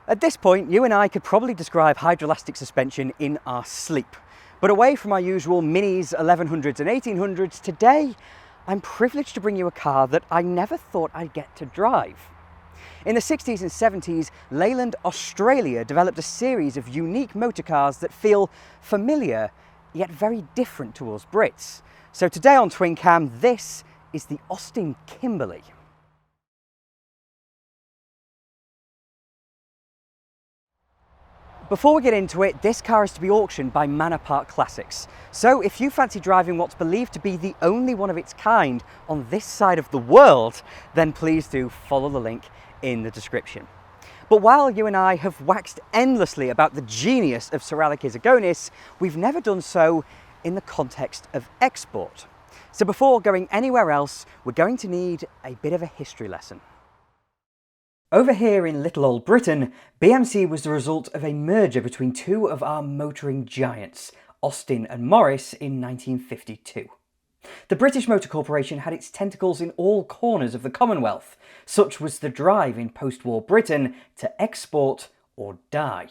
At this point, you and I could probably describe hydroelastic suspension in our sleep. But away from our usual Minis, 1100s and 1800s, today I'm privileged to bring you a car that I never thought I'd get to drive. In the 60s and 70s, Leyland, Australia developed a series of unique motor cars that feel familiar, yet very different to us Brits. So today on Twin Cam, this is the Austin Kimberley. Before we get into it, this car is to be auctioned by Manor Park Classics. So if you fancy driving what's believed to be the only one of its kind on this side of the world, then please do follow the link in the description. But while you and I have waxed endlessly about the genius of Sir Alec Issigonis, we've never done so in the context of export. So before going anywhere else, we're going to need a bit of a history lesson. Over here in little old Britain, BMC was the result of a merger between two of our motoring giants, Austin and Morris, in 1952. The British Motor Corporation had its tentacles in all corners of the Commonwealth. Such was the drive in post-war Britain to export or die.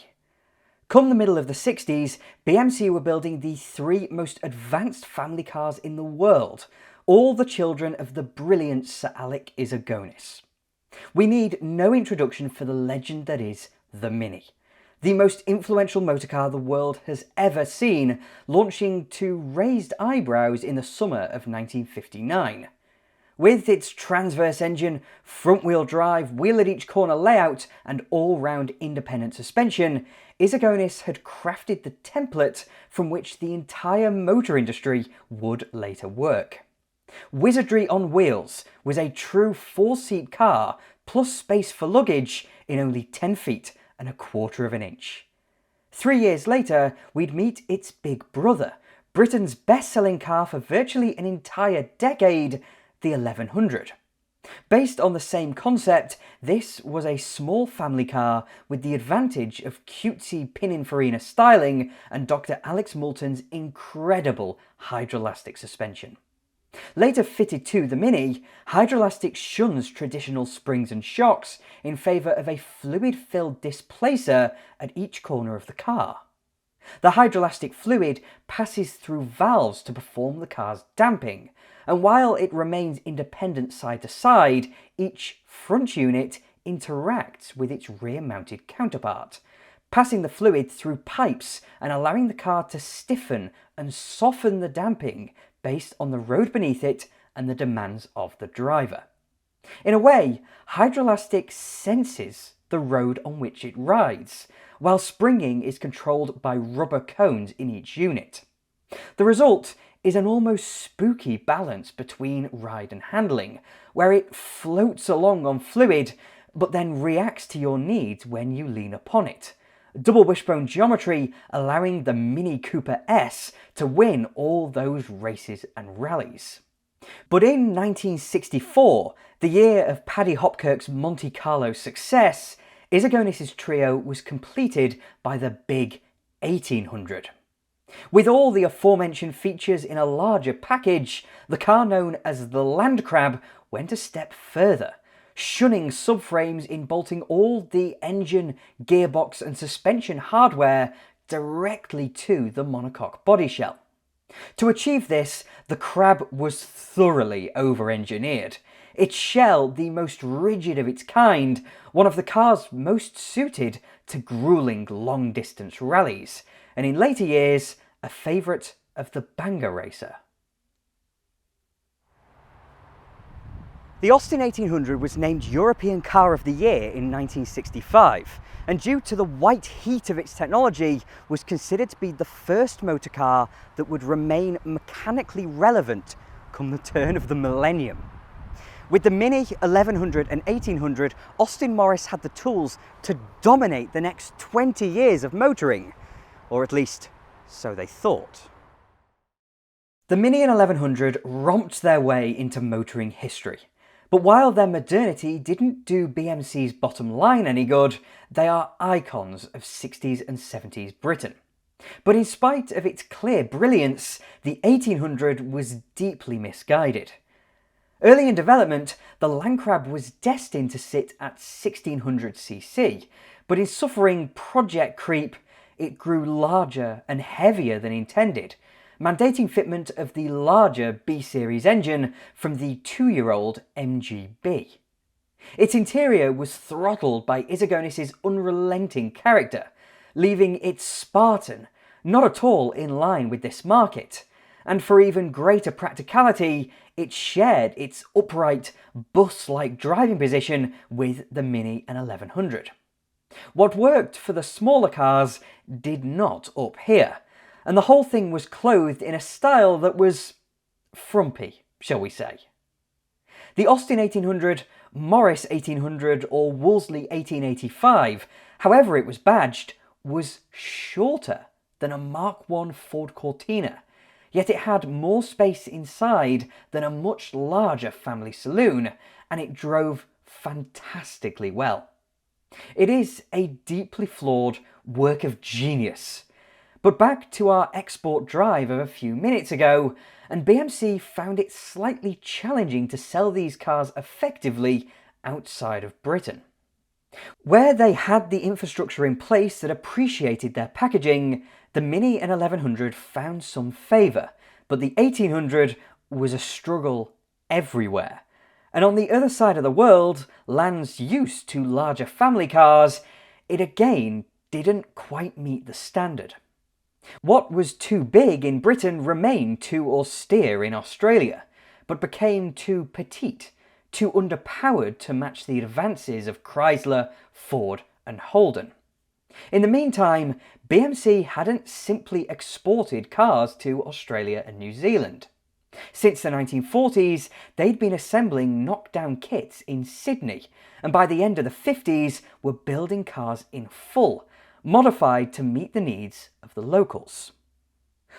Come the middle of the 60s, BMC were building the three most advanced family cars in the world, all the children of the brilliant Sir Alec Issigonis. We need no introduction for the legend that is the Mini, the most influential motor car the world has ever seen, launching to raised eyebrows in the summer of 1959. With its transverse engine, front-wheel drive, wheel-at-each-corner layout and all-round independent suspension, Issigonis had crafted the template from which the entire motor industry would later work. Wizardry on wheels was a true four-seat car plus space for luggage in only 10 feet and a quarter of an inch. 3 years later, we'd meet its big brother, Britain's best-selling car for virtually an entire decade, the 1100. Based on the same concept, this was a small family car with the advantage of cutesy Pininfarina styling and Dr. Alex Moulton's incredible hydroelastic suspension. Later fitted to the Mini, hydroelastic shuns traditional springs and shocks in favour of a fluid-filled displacer at each corner of the car. The hydroelastic fluid passes through valves to perform the car's damping, and while it remains independent side to side, each front unit interacts with its rear-mounted counterpart, passing the fluid through pipes and allowing the car to stiffen and soften the damping based on the road beneath it and the demands of the driver. In a way, hydroelastic senses the road on which it rides, while springing is controlled by rubber cones in each unit. The result is an almost spooky balance between ride and handling, where it floats along on fluid but then reacts to your needs when you lean upon it. Double wishbone geometry allowing the Mini Cooper S to win all those races and rallies. But in 1964, the year of Paddy Hopkirk's Monte Carlo success, Issigonis' trio was completed by the big 1800. With all the aforementioned features in a larger package, the car known as the Landcrab went a step further, shunning subframes in bolting all the engine, gearbox and suspension hardware directly to the monocoque body shell. To achieve this, the Crab was thoroughly over-engineered, its shell the most rigid of its kind, one of the cars most suited to gruelling long-distance rallies, and in later years, a favourite of the banger racer. The Austin 1800 was named European Car of the Year in 1965, and due to the white heat of its technology, was considered to be the first motor car that would remain mechanically relevant come the turn of the millennium. With the Mini, 1100 and 1800, Austin Morris had the tools to dominate the next 20 years of motoring, or at least so they thought. The Mini and 1100 romped their way into motoring history. But while their modernity didn't do BMC's bottom line any good, they are icons of 60s and 70s Britain. But in spite of its clear brilliance, the 1800 was deeply misguided. Early in development, the Landcrab was destined to sit at 1600cc, But in suffering project creep, it grew larger and heavier than intended, mandating fitment of the larger B-series engine from the 2-year-old MGB. Its interior was throttled by Issigonis' unrelenting character, leaving it Spartan, not at all in line with this market, and for even greater practicality, it shared its upright, bus-like driving position with the Mini and 1100. What worked for the smaller cars did not up here, and the whole thing was clothed in a style that was frumpy, shall we say. The Austin 1800, Morris 1800 or Wolseley 1885, however it was badged, was shorter than a Mark I Ford Cortina, yet it had more space inside than a much larger family saloon, and it drove fantastically well. It is a deeply flawed work of genius. But back to our export drive of a few minutes ago, and BMC found it slightly challenging to sell these cars effectively outside of Britain. Where they had the infrastructure in place that appreciated their packaging, the Mini and 1100 found some favour, but the 1800 was a struggle everywhere. And on the other side of the world, lands used to larger family cars, it again didn't quite meet the standard. What was too big in Britain remained too austere in Australia, but became too petite, too underpowered to match the advances of Chrysler, Ford and Holden. In the meantime, BMC hadn't simply exported cars to Australia and New Zealand. Since the 1940s, they'd been assembling knockdown kits in Sydney, and by the end of the 50s were building cars in full, modified to meet the needs of the locals.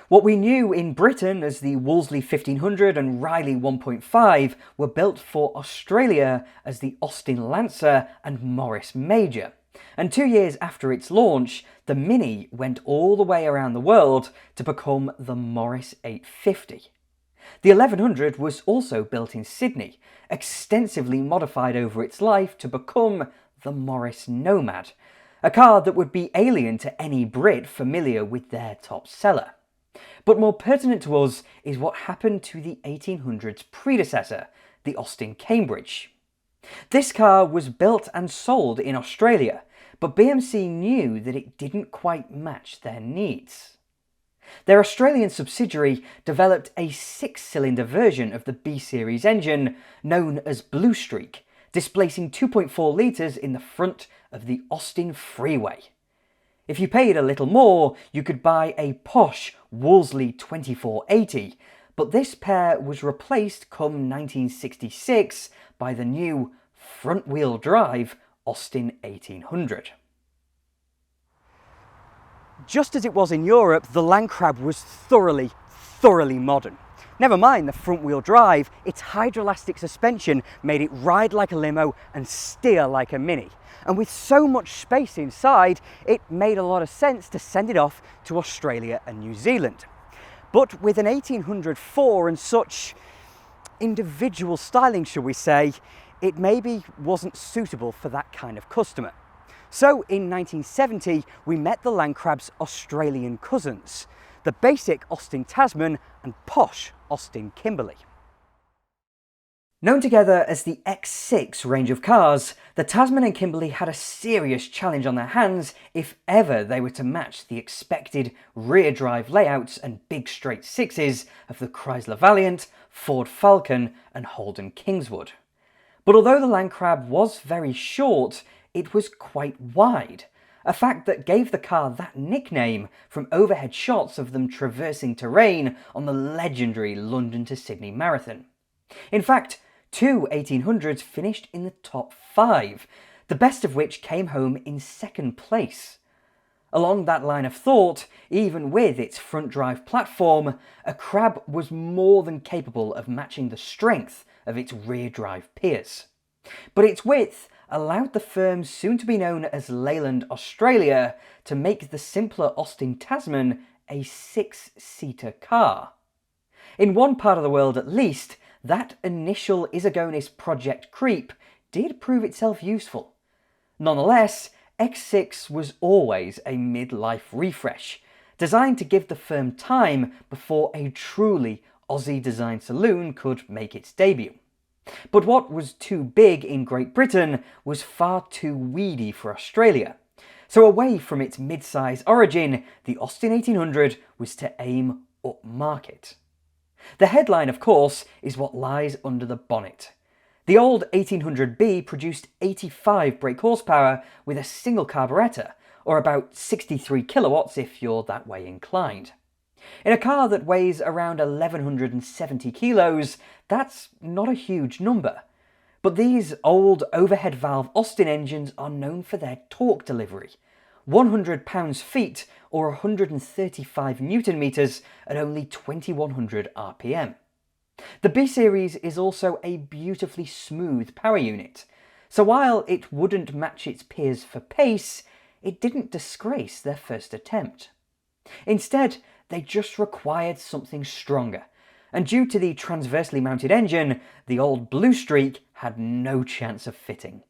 What we knew in Britain as the Wolseley 1500 and Riley 1.5 were built for Australia as the Austin Lancer and Morris Major, and 2 years after its launch, the Mini went all the way around the world to become the Morris 850. The 1100 was also built in Sydney, extensively modified over its life to become the Morris Nomad, a car that would be alien to any Brit familiar with their top seller. But more pertinent to us is what happened to the 1800's predecessor, the Austin Cambridge. This car was built and sold in Australia, but BMC knew that it didn't quite match their needs. Their Australian subsidiary developed a 6-cylinder version of the B-series engine known as Blue Streak, displacing 2.4 litres in the front of the Austin Freeway. If you paid a little more, you could buy a posh Wolseley 2480, but this pair was replaced come 1966 by the new front-wheel drive Austin 1800. Just as it was in Europe, the Landcrab was thoroughly modern. Never mind the front-wheel drive, its hydroelastic suspension made it ride like a limo and steer like a Mini. And with so much space inside, it made a lot of sense to send it off to Australia and New Zealand. But with an 1804 and such individual styling, shall we say, it maybe wasn't suitable for that kind of customer. So in 1970, we met the Landcrab's Australian cousins, the basic Austin Tasman and posh Austin Kimberley. Known together as the X6 range of cars, the Tasman and Kimberley had a serious challenge on their hands if ever they were to match the expected rear drive layouts and big straight sixes of the Chrysler Valiant, Ford Falcon and Holden Kingswood. But although the Landcrab was very short, it was quite wide, a fact that gave the car that nickname from overhead shots of them traversing terrain on the legendary London to Sydney Marathon. In fact, 2 1800s finished in the top 5, the best of which came home in second place. Along that line of thought, even with its front drive platform, a Crab was more than capable of matching the strength of its rear drive peers. But its width allowed the firm soon to be known as Leyland Australia to make the simpler Austin Tasman a 6-seater car. In one part of the world at least, that initial Issigonis project creep did prove itself useful. Nonetheless, X6 was always a mid-life refresh, designed to give the firm time before a truly Aussie-designed saloon could make its debut. But what was too big in Great Britain was far too weedy for Australia. So away from its mid-size origin, the Austin 1800 was to aim upmarket. The headline, of course, is what lies under the bonnet. The old 1800B produced 85 brake horsepower with a single carburettor, or about 63 kilowatts if you're that way inclined. In a car that weighs around 1170 kilos, that's not a huge number. But these old overhead valve Austin engines are known for their torque delivery. 100 pounds-feet or 135 newton meters at only 2100 RPM. The B-Series is also a beautifully smooth power unit, so while it wouldn't match its peers for pace, it didn't disgrace their first attempt. Instead, they just required something stronger, and due to the transversely mounted engine, the old Blue Streak had no chance of fitting.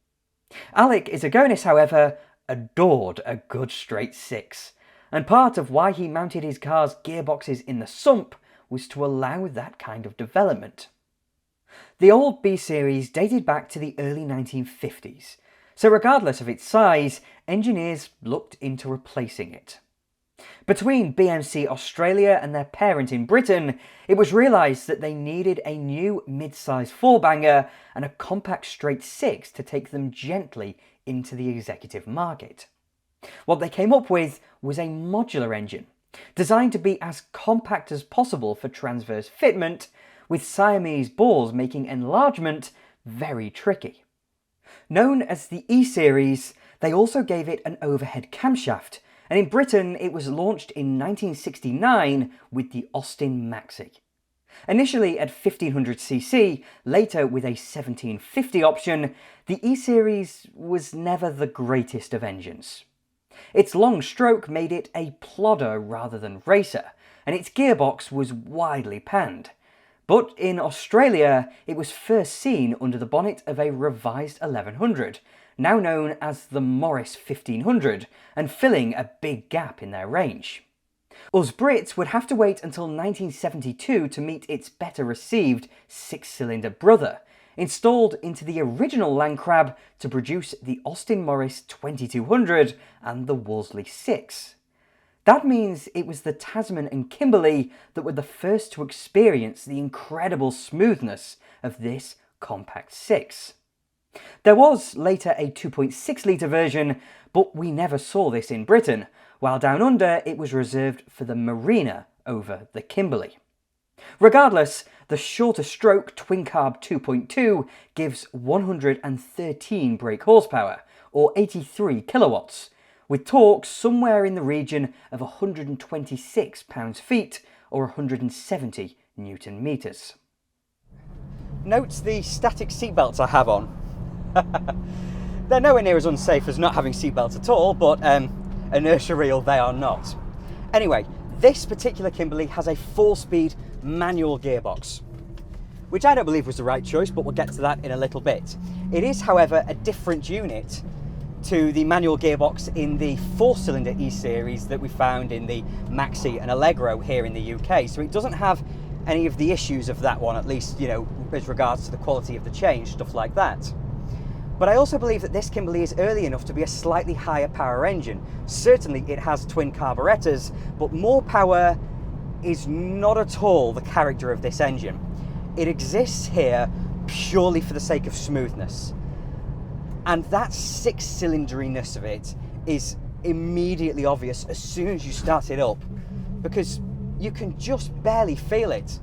Alec Issigonis, however, adored a good straight six, and part of why he mounted his car's gearboxes in the sump was to allow that kind of development. The old B-Series dated back to the early 1950s, so regardless of its size, engineers looked into replacing it. Between BMC Australia and their parent in Britain, it was realised that they needed a new mid-size four-banger and a compact straight six to take them gently into the executive market. What they came up with was a modular engine, designed to be as compact as possible for transverse fitment, with Siamese bores making enlargement very tricky. Known as the E-Series, they also gave it an overhead camshaft, and in Britain it was launched in 1969 with the Austin Maxi. Initially at 1500cc, later with a 1750 option, the E-Series was never the greatest of engines. Its long stroke made it a plodder rather than racer, and its gearbox was widely panned. But in Australia, it was first seen under the bonnet of a revised 1100, now known as the Morris 1500, and filling a big gap in their range. Us Brits would have to wait until 1972 to meet its better received six-cylinder brother, installed into the original Landcrab to produce the Austin Morris 2200 and the Wolseley 6. That means it was the Tasman and Kimberley that were the first to experience the incredible smoothness of this compact six. There was later a 2.6 litre version, but we never saw this in Britain, while down under it was reserved for the Marina over the Kimberley. Regardless, the shorter stroke twin carb 2.2 gives 113 brake horsepower, or 83 kilowatts, with torque somewhere in the region of 126 pounds-feet, or 170 newton meters. Note the static seatbelts I have on. They're nowhere near as unsafe as not having seatbelts at all, but inertia real they are not. Anyway, this particular Kimberley has a 4-speed manual gearbox, which I don't believe was the right choice, but we'll get to that in a little bit. It is, however, a different unit to the manual gearbox in the 4-cylinder E-Series that we found in the Maxi and Allegro here in the UK, so it doesn't have any of the issues of that one, at least, you know, as regards to the quality of the change, stuff like that. But I also believe that this Kimberley is early enough to be a slightly higher power engine. Certainly it has twin carburettors, but more power is not at all the character of this engine. It exists here purely for the sake of smoothness. And that six-cylinderiness of it is immediately obvious as soon as you start it up, because you can just barely feel it.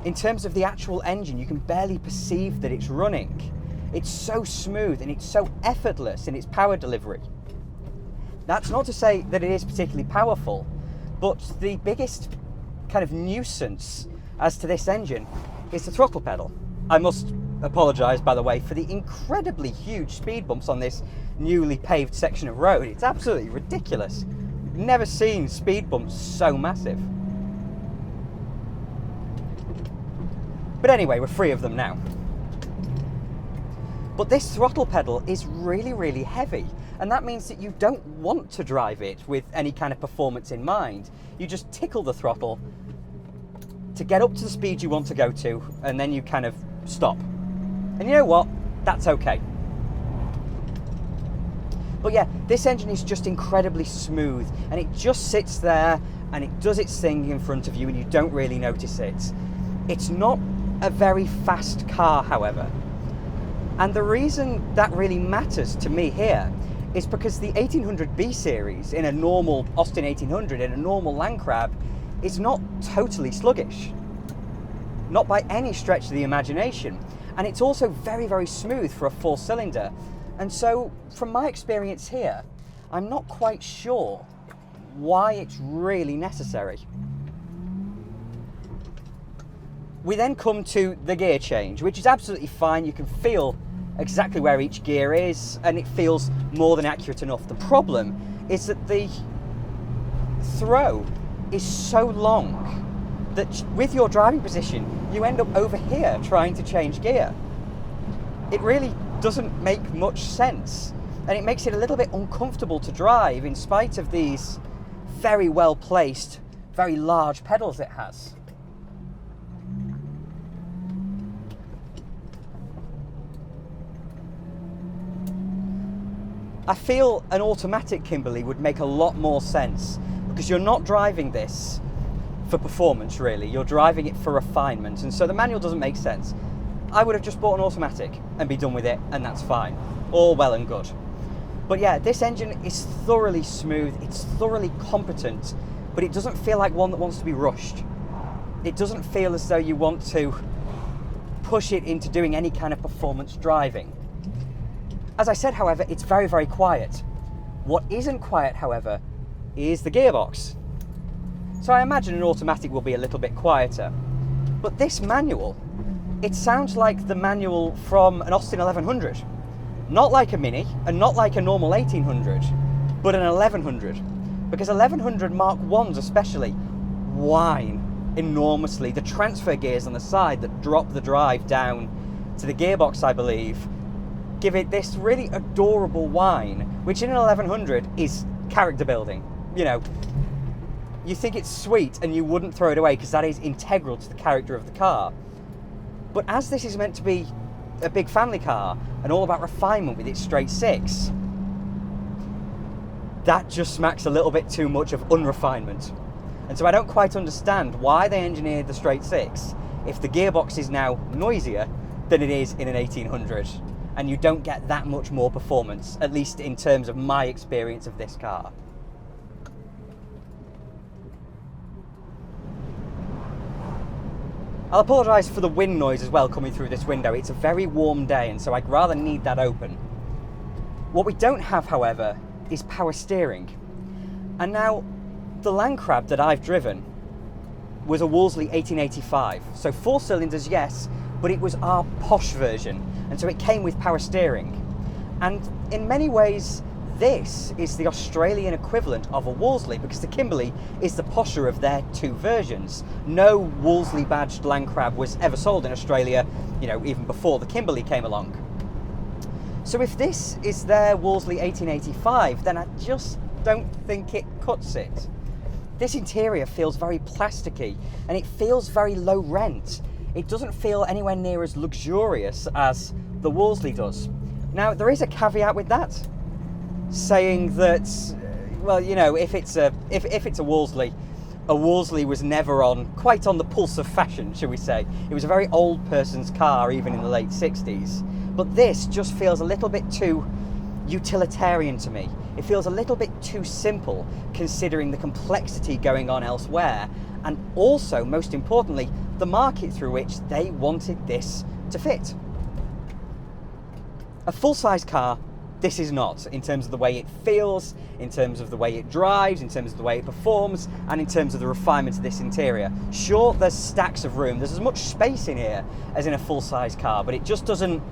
In terms of the actual engine, you can barely perceive that it's running. It's so smooth and it's so effortless in its power delivery. That's not to say that it is particularly powerful, but the biggest kind of nuisance as to this engine is the throttle pedal. I must apologise, by the way, for the incredibly huge speed bumps on this newly paved section of road. It's absolutely ridiculous. I've never seen speed bumps so massive. But anyway, we're free of them now. But this throttle pedal is really, really heavy, and that means that you don't want to drive it with any kind of performance in mind. You just tickle the throttle to get up to the speed you want to go to, and then you kind of stop. And you know what? That's okay. But yeah, this engine is just incredibly smooth, and it just sits there and it does its thing in front of you and you don't really notice it. It's not a very fast car, however. And the reason that really matters to me here is because the 1800B series in a normal Austin 1800, in a normal Landcrab, is not totally sluggish. Not by any stretch of the imagination. And it's also very, very smooth for a 4-cylinder. And so, from my experience here, I'm not quite sure why it's really necessary. We then come to the gear change, which is absolutely fine. You can feel exactly where each gear is, and it feels more than accurate enough. The problem is that the throw is so long that with your driving position, you end up over here trying to change gear. It really doesn't make much sense, and it makes it a little bit uncomfortable to drive in spite of these very well placed, very large pedals it has. I feel an automatic Kimberley would make a lot more sense, because you're not driving this for performance really, you're driving it for refinement, and so the manual doesn't make sense. I would have just bought an automatic and be done with it, and that's fine. All well and good. But yeah, this engine is thoroughly smooth, it's thoroughly competent, but it doesn't feel like one that wants to be rushed. It doesn't feel as though you want to push it into doing any kind of performance driving. As I said, however, it's very, very quiet. What isn't quiet, however, is the gearbox. So I imagine an automatic will be a little bit quieter. But this manual, it sounds like the manual from an Austin 1100. Not like a Mini, and not like a normal 1800, but an 1100. Because 1100 Mark 1s especially whine enormously. The transfer gears on the side that drop the drive down to the gearbox, I believe, give it this really adorable whine, which in an 1100 is character building. You know, you think it's sweet and you wouldn't throw it away because that is integral to the character of the car. But as this is meant to be a big family car and all about refinement with its straight six, that just smacks a little bit too much of unrefinement. And so I don't quite understand why they engineered the straight six if the gearbox is now noisier than it is in an 1800, and you don't get that much more performance, at least in terms of my experience of this car. I'll apologise for the wind noise as well coming through this window. It's a very warm day, and so I'd rather need that open. What we don't have, however, is power steering. And now, the Landcrab that I've driven was a Wolseley 1885. So 4 cylinders, yes, but it was our posh version, and so it came with power steering. And in many ways, this is the Australian equivalent of a Wolseley, because the Kimberley is the posher of their two versions. No Wolseley badged Landcrab was ever sold in Australia, you know, even before the Kimberley came along. So if this is their Wolseley 1885, then I just don't think it cuts it. This interior feels very plasticky, and it feels very low rent. It doesn't feel anywhere near as luxurious as the Wolseley does. Now, there is a caveat with that, saying that, well, you know, if it's a Wolseley was never quite on the pulse of fashion, shall we say. It was a very old person's car, even in the late 60s. But this just feels a little bit too utilitarian to me. It feels a little bit too simple, considering the complexity going on elsewhere, and also, most importantly, the market through which they wanted this to fit. A full-size car, this is not, in terms of the way it feels, in terms of the way it drives, in terms of the way it performs, and in terms of the refinement of this interior. Sure, there's stacks of room, there's as much space in here as in a full-size car, but it just doesn't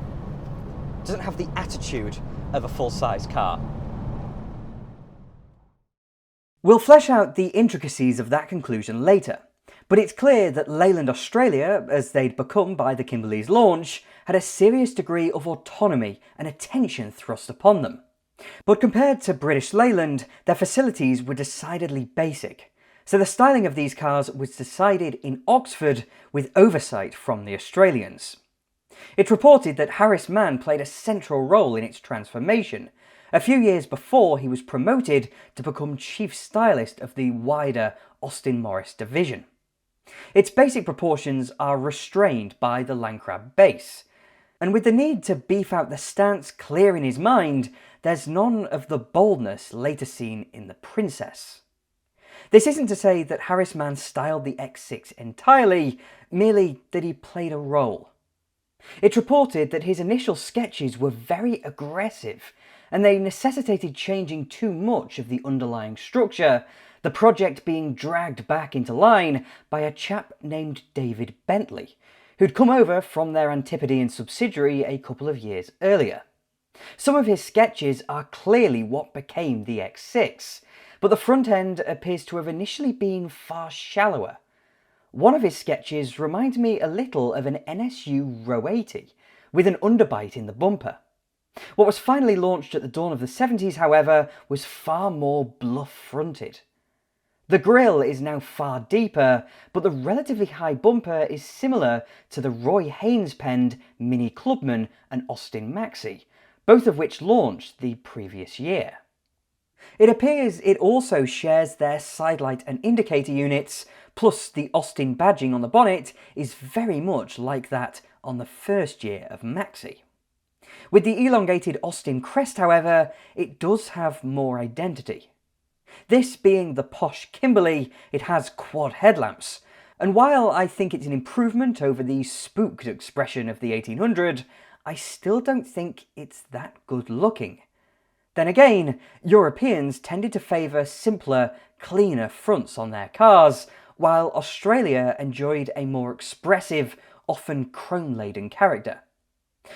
have the attitude of a full-size car. We'll flesh out the intricacies of that conclusion later, But it's clear that Leyland Australia, as they'd become by the Kimberley's launch, had a serious degree of autonomy and attention thrust upon them. But compared to British Leyland, their facilities were decidedly basic, so the styling of these cars was decided in Oxford with oversight from the Australians. It's reported that Harris Mann played a central role in its transformation, a few years before he was promoted to become chief stylist of the wider Austin Morris division. Its basic proportions are restrained by the Landcrab base, and with the need to beef out the stance clear in his mind, there's none of the boldness later seen in the Princess. This isn't to say that Harris Mann styled the X6 entirely, merely that he played a role. It's reported that his initial sketches were very aggressive, and they necessitated changing too much of the underlying structure, the project being dragged back into line by a chap named David Bentley, who'd come over from their Antipodean subsidiary a couple of years earlier. Some of his sketches are clearly what became the X6, but the front end appears to have initially been far shallower. One of his sketches reminds me a little of an NSU Row 80, with an underbite in the bumper. What was finally launched at the dawn of the 70s, however, was far more bluff-fronted. The grille is now far deeper, but the relatively high bumper is similar to the Roy Haynes-penned Mini Clubman and Austin Maxi, both of which launched the previous year. It appears it also shares their sidelight and indicator units, plus the Austin badging on the bonnet is very much like that on the first year of Maxi. With the elongated Austin crest, however, it does have more identity. This being the posh Kimberley, it has quad headlamps, and while I think it's an improvement over the spooked expression of the 1800, I still don't think it's that good looking. Then again, Europeans tended to favour simpler, cleaner fronts on their cars, while Australia enjoyed a more expressive, often chrome-laden character.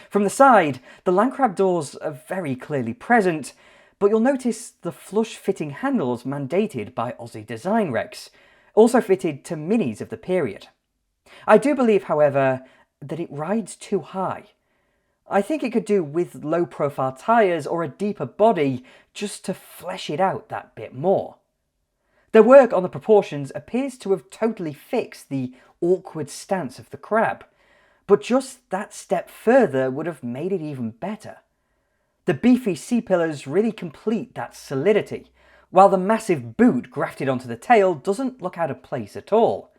From the side, the Landcrab doors are very clearly present, but you'll notice the flush-fitting handles mandated by Aussie design regs, also fitted to Minis of the period. I do believe, however, that it rides too high. I think it could do with low-profile tyres or a deeper body just to flesh it out that bit more. Their work on the proportions appears to have totally fixed the awkward stance of the Crab, but just that step further would have made it even better. The beefy C-pillars really complete that solidity, while the massive boot grafted onto the tail doesn't look out of place at all.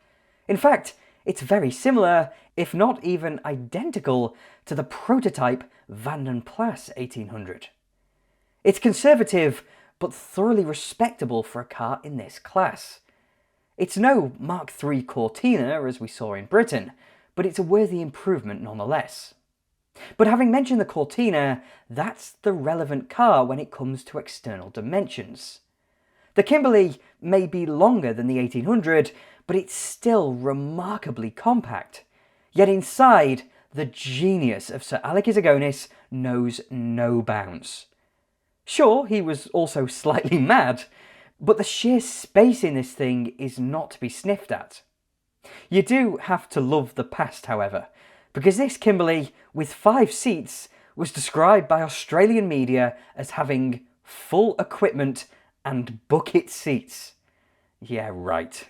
In fact, it's very similar, if not even identical, to the prototype Van den Plas 1800. It's conservative, but thoroughly respectable for a car in this class. It's no Mark III Cortina as we saw in Britain, but it's a worthy improvement nonetheless. But having mentioned the Cortina, that's the relevant car when it comes to external dimensions. The Kimberley may be longer than the 1800, but it's still remarkably compact. Yet inside, the genius of Sir Alec Issigonis knows no bounds. Sure, he was also slightly mad, but the sheer space in this thing is not to be sniffed at. You do have to love the past, however, because this Kimberley, with 5 seats, was described by Australian media as having full equipment and bucket seats. Yeah, right.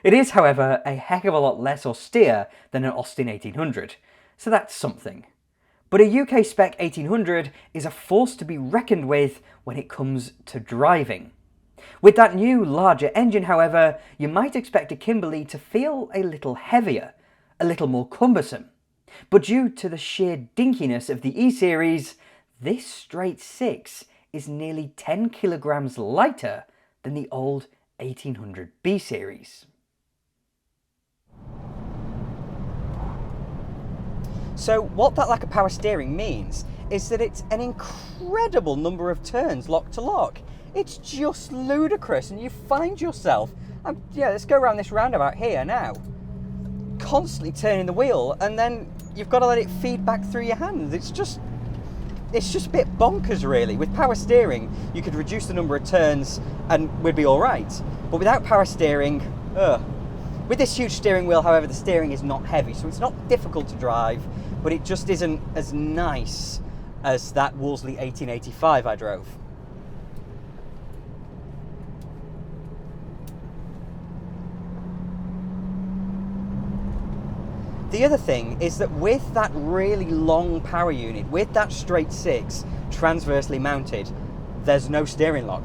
It is, however, a heck of a lot less austere than an Austin 1800, so that's something. But a UK spec 1800 is a force to be reckoned with when it comes to driving. With that new, larger engine, however, you might expect a Kimberley to feel a little heavier, a little more cumbersome. But due to the sheer dinkiness of the E-Series, this straight 6 is nearly 10 kilograms lighter than the old 1800 B-Series. So what that lack of power steering means is that it's an incredible number of turns lock to lock. It's just ludicrous, and you find yourself, let's go around this roundabout here now, constantly turning the wheel, and then you've got to let it feed back through your hands. It's just a bit bonkers, really. With power steering, you could reduce the number of turns and we'd be all right. But without power steering, With this huge steering wheel, however, the steering is not heavy, so it's not difficult to drive, but it just isn't as nice as that Wolseley 1885 I drove. The other thing is that with that really long power unit, with that straight six transversely mounted, there's no steering lock.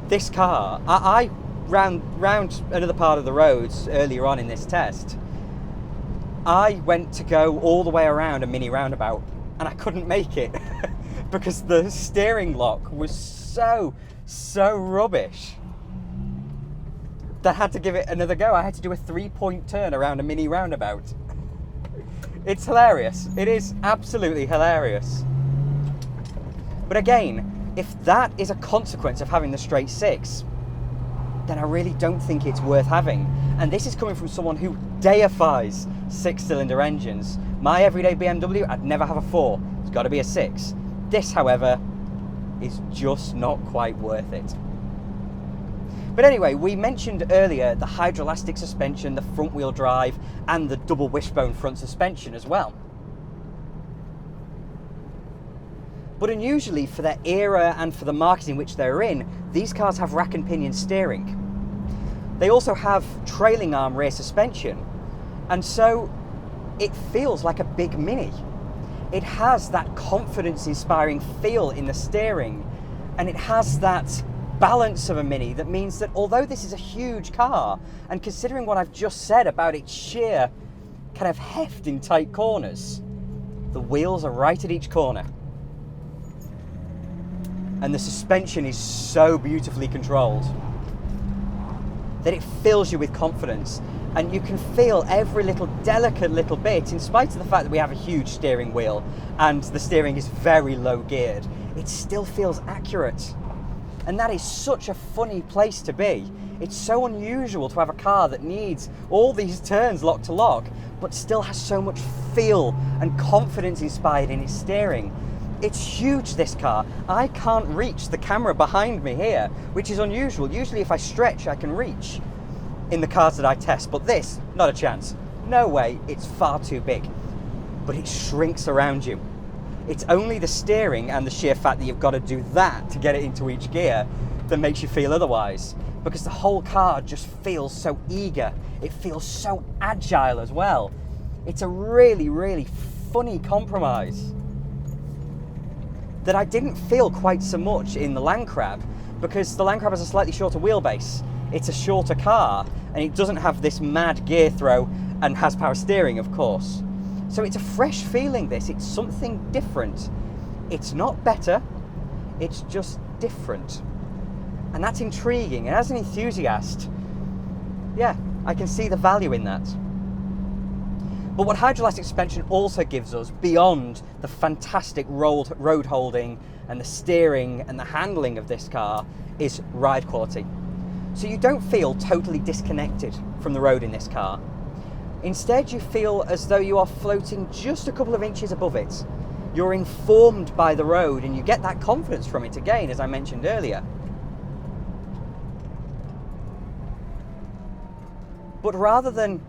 This car, I round another part of the roads earlier on in this test, I went to go all the way around a mini roundabout and I couldn't make it because the steering lock was so rubbish that I had to give it another go. I had to do a 3-point turn around a mini roundabout. It's hilarious. It is absolutely hilarious. But again, if that is a consequence of having the straight six, then I really don't think it's worth having. And this is coming from someone who deifies 6-cylinder engines. My everyday BMW, I'd never have a 4. It's got to be a 6. This, however, is just not quite worth it. But anyway, we mentioned earlier the hydroelastic suspension, the front wheel drive, and the double wishbone front suspension as well. But unusually for their era and for the market in which they're in, these cars have rack and pinion steering. They also have trailing arm rear suspension, and so it feels like a big Mini. It has that confidence-inspiring feel in the steering, and it has that balance of a Mini that means that although this is a huge car, and considering what I've just said about its sheer kind of heft in tight corners, the wheels are right at each corner. And the suspension is so beautifully controlled that it fills you with confidence, and you can feel every little delicate little bit, in spite of the fact that we have a huge steering wheel and the steering is very low geared, it still feels accurate. And that is such a funny place to be. It's so unusual to have a car that needs all these turns lock to lock, but still has so much feel and confidence inspired in its steering. It's huge, this car. I can't reach the camera behind me here, which is unusual. Usually if I stretch, I can reach in the cars that I test, but this, not a chance. No way, it's far too big. But it shrinks around you. It's only the steering and the sheer fact that you've got to do that to get it into each gear that makes you feel otherwise. Because the whole car just feels so eager. It feels so agile as well. It's a really, really funny compromise that I didn't feel quite so much in the Landcrab, because the Landcrab has a slightly shorter wheelbase. It's a shorter car, and it doesn't have this mad gear throw and has power steering, of course. So it's a fresh feeling, this. It's something different. It's not better, it's just different. And that's intriguing, and as an enthusiast, yeah, I can see the value in that. But what hydroelastic suspension also gives us, beyond the fantastic road holding and the steering and the handling of this car, is ride quality. So you don't feel totally disconnected from the road in this car. Instead, you feel as though you are floating just a couple of inches above it. You're informed by the road, and you get that confidence from it again, as I mentioned earlier. But rather than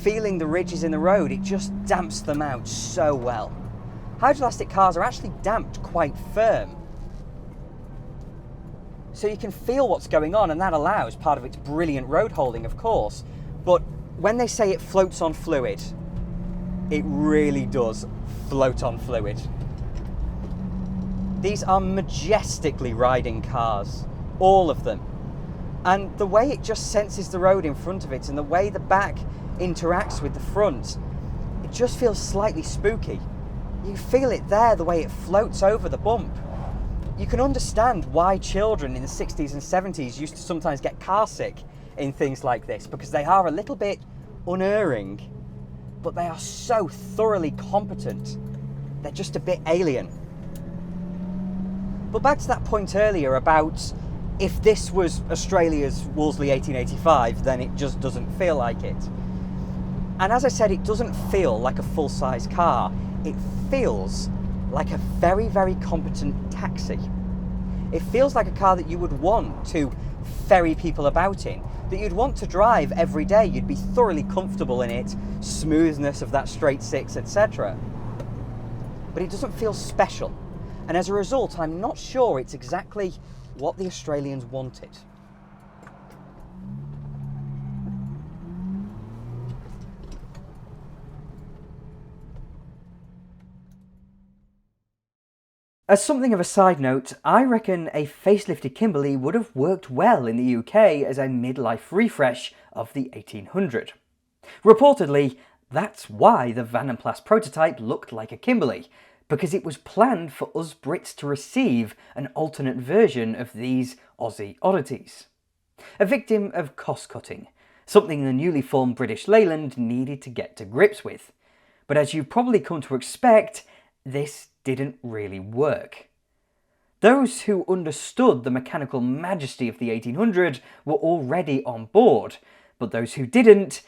feeling the ridges in the road, it just damps them out so well. Hydroelastic cars are actually damped quite firm, so you can feel what's going on, and that allows part of its brilliant road holding, of course. But when they say it floats on fluid, it really does float on fluid. These are majestically riding cars, all of them. And the way it just senses the road in front of it, and the way the back interacts with the front, it just feels slightly spooky. You feel it there, the way it floats over the bump. You can understand why children in the 60s and 70s used to sometimes get car sick in things like this, because they are a little bit unerring, but they are so thoroughly competent. They're just a bit alien. But back to that point earlier about if this was Australia's Wolseley 1885, then it just doesn't feel like it. And as I said, it doesn't feel like a full-size car. It feels like a very, very competent taxi. It feels like a car that you would want to ferry people about in, that you'd want to drive every day. You'd be thoroughly comfortable in it, smoothness of that straight six, etc. But it doesn't feel special. And as a result, I'm not sure it's exactly what the Australians wanted. As something of a side note, I reckon a facelifted Kimberley would have worked well in the UK as a midlife refresh of the 1800. Reportedly, that's why the Van & Plas prototype looked like a Kimberley, because it was planned for us Brits to receive an alternate version of these Aussie oddities. A victim of cost-cutting, something the newly formed British Leyland needed to get to grips with. But as you've probably come to expect, this didn't really work. Those who understood the mechanical majesty of the 1800 were already on board, but those who didn't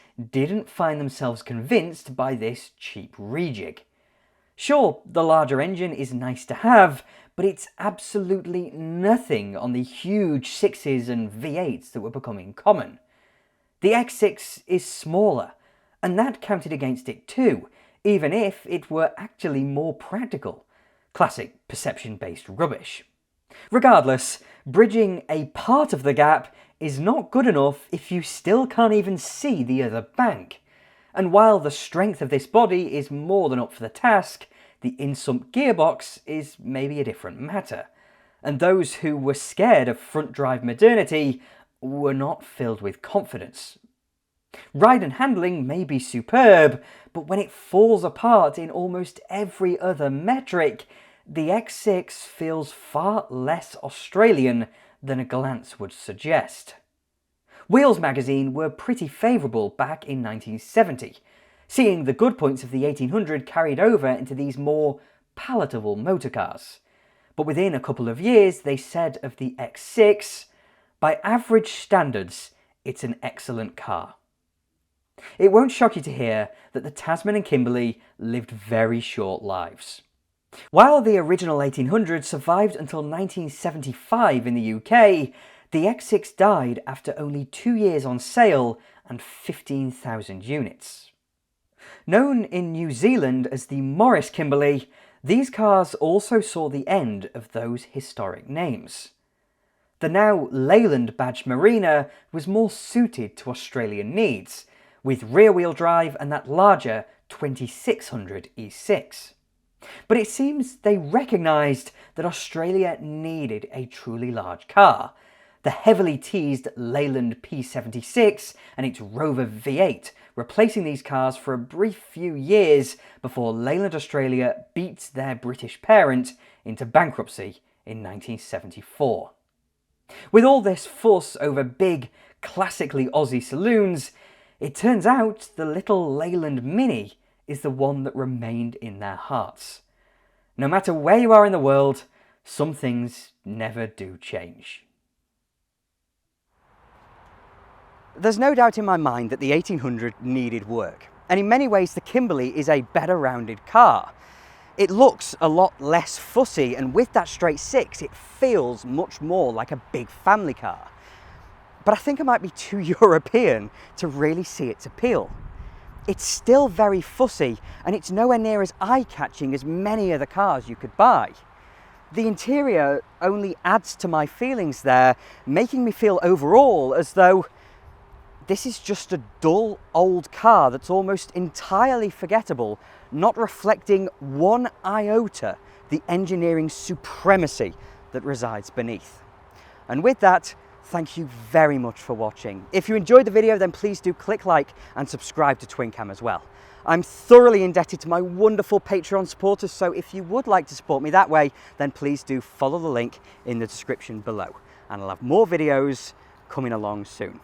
find themselves convinced by this cheap rejig. Sure, the larger engine is nice to have, but it's absolutely nothing on the huge 6s and V8s that were becoming common. The X6 is smaller, and that counted against it too, even if it were actually more practical. Classic perception-based rubbish. Regardless, bridging a part of the gap is not good enough if you still can't even see the other bank. And while the strength of this body is more than up for the task, the in-sump gearbox is maybe a different matter. And those who were scared of front-drive modernity were not filled with confidence. Ride and handling may be superb, but when it falls apart in almost every other metric, the X6 feels far less Australian than a glance would suggest. Wheels magazine were pretty favourable back in 1970, seeing the good points of the 1800 carried over into these more palatable motorcars. But within a couple of years they said of the X6, by average standards, it's an excellent car. It won't shock you to hear that the Tasman and Kimberley lived very short lives. While the original 1800 survived until 1975 in the UK, the X6 died after only 2 years on sale and 15,000 units. Known in New Zealand as the Morris Kimberley, these cars also saw the end of those historic names. The now Leyland badged Marina was more suited to Australian needs, with rear-wheel drive and that larger 2600 E6. But it seems they recognised that Australia needed a truly large car. The heavily teased Leyland P76 and its Rover V8 replacing these cars for a brief few years before Leyland Australia beat their British parent into bankruptcy in 1974. With all this fuss over big, classically Aussie saloons, it turns out the little Leyland Mini is the one that remained in their hearts. No matter where you are in the world, some things never do change. There's no doubt in my mind that the 1800 needed work, and in many ways the Kimberley is a better rounded car. It looks a lot less fussy, and with that straight six it feels much more like a big family car. But I think I might be too European to really see its appeal. It's still very fussy, and it's nowhere near as eye-catching as many other cars you could buy. The interior only adds to my feelings there, making me feel overall as though this is just a dull old car that's almost entirely forgettable, not reflecting one iota the engineering supremacy that resides beneath. And with that, thank you very much for watching. If you enjoyed the video, then please do click like and subscribe to TwinCam as well. I'm thoroughly indebted to my wonderful Patreon supporters, so if you would like to support me that way, then please do follow the link in the description below. And I'll have more videos coming along soon.